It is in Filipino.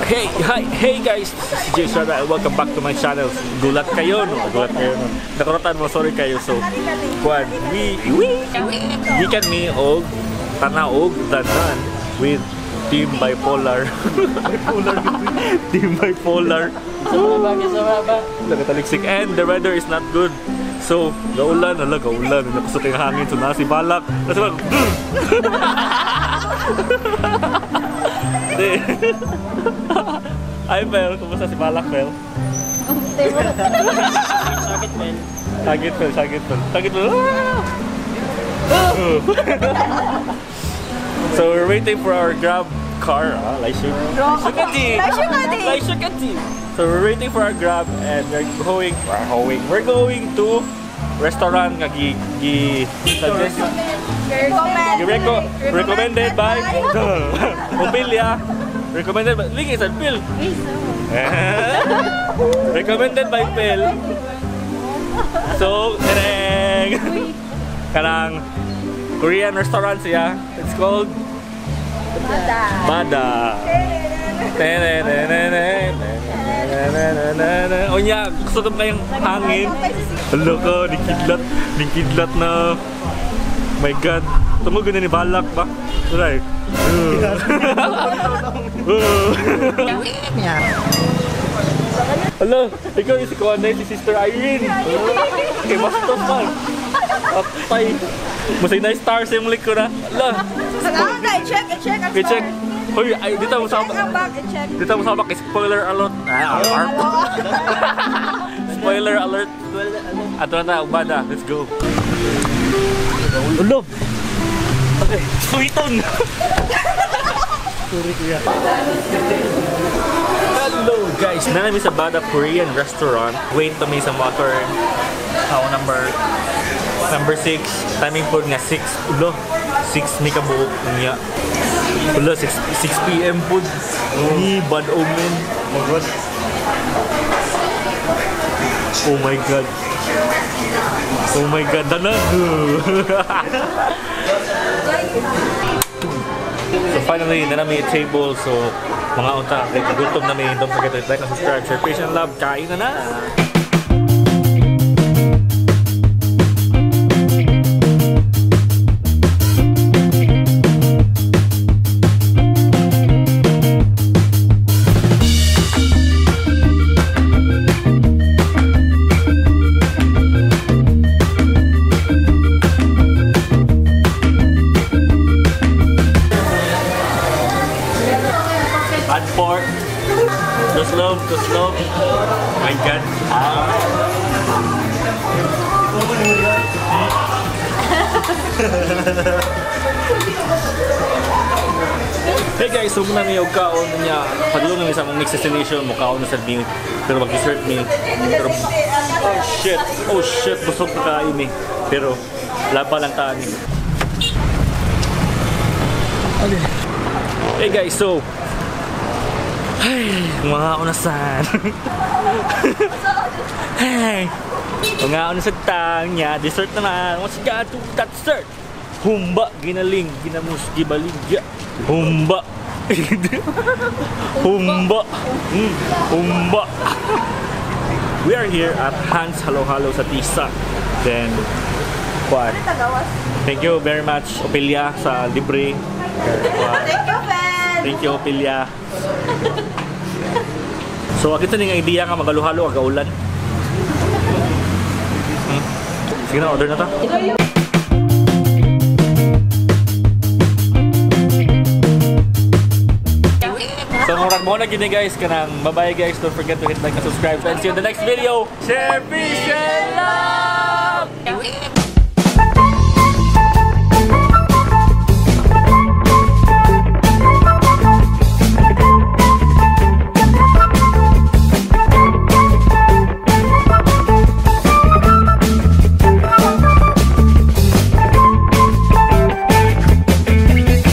Hey guys, this is Jay Strada and welcome back to my channel. Gulat kayo, no? Gulat kayo, no? Nakurutan mo, sorry kayo. So, kuwan, we can me og tanaog danan with Team Bipolar. Team Bipolar. Nagtaliksik and the weather is not good. So, gaulan, gaulan. Nakusot yung hangin. So, nasi balak. Nasi balak. Ay, Pel. Kumusta si Balak, Pel? Sakit, Pel. Sakit, Pel. So, we're waiting for our Grab car. So, we're waiting for our Grab and we're going to restaurant nga recommended by Mobilia. Recommended by Link is a Phil. Recommended by Phil. So, kanang Korean restaurant siya. It's called Bada. O niya, gusto ko kayong hangin. Hello ko, dikidlat na. My God, tumugon na ni Balak ba? Right. Hello, ikaw yung si Kuanay, si Sister Irene. Okay, bastos man. Patay. Masay na stars yung lik ko na. Hello. I-check. Hoy, dito mo sabak. Spoiler alert. Spoiler alert. Ato na, Bada. Let's go. Ulo! Okay, sweeton! Sorry kuya. Hello guys! Nanami sa Bada Korean Restaurant. Wait to me sa motor. Number 6. Timing po nga 6. Ulo! 6 may kabuok niya. Ulo, 6 PM po. Ni bad omen. Oh my God! Oh my God, dana! So finally, nanami yung table. So, mga utak, gutom na may. Don't forget to like and subscribe, share, page and love. Kain na na! Pork, the slope. Oh my God. Hey guys, so muna may kaon niya. Padulong namin sa mong next destination mo kaon na sa meal. Pero mag-dessert meal. Pero oh shit, busog na kain eh. Pero laba lang taan eh. Okay. Hey guys, so ay, mga unasan. Hey, mga unasan niya. Dessert naman. What's got to that dessert? Humba, ginaling, ginamus, gibaligya. Humba. Humba. Humba. We are here at Hans Halo-Halo sa Tisa. Then, what? Thank you very much, Opelia, sa libre. Thank you, Opelia. So, agad na nga idea ka magaluhalo ang gaulan. Sige na, order na ta. So, murag mo na gini guys. Kanang bye-bye guys. Don't forget to hit like and subscribe. And see you in the next video. Share, peace, and love!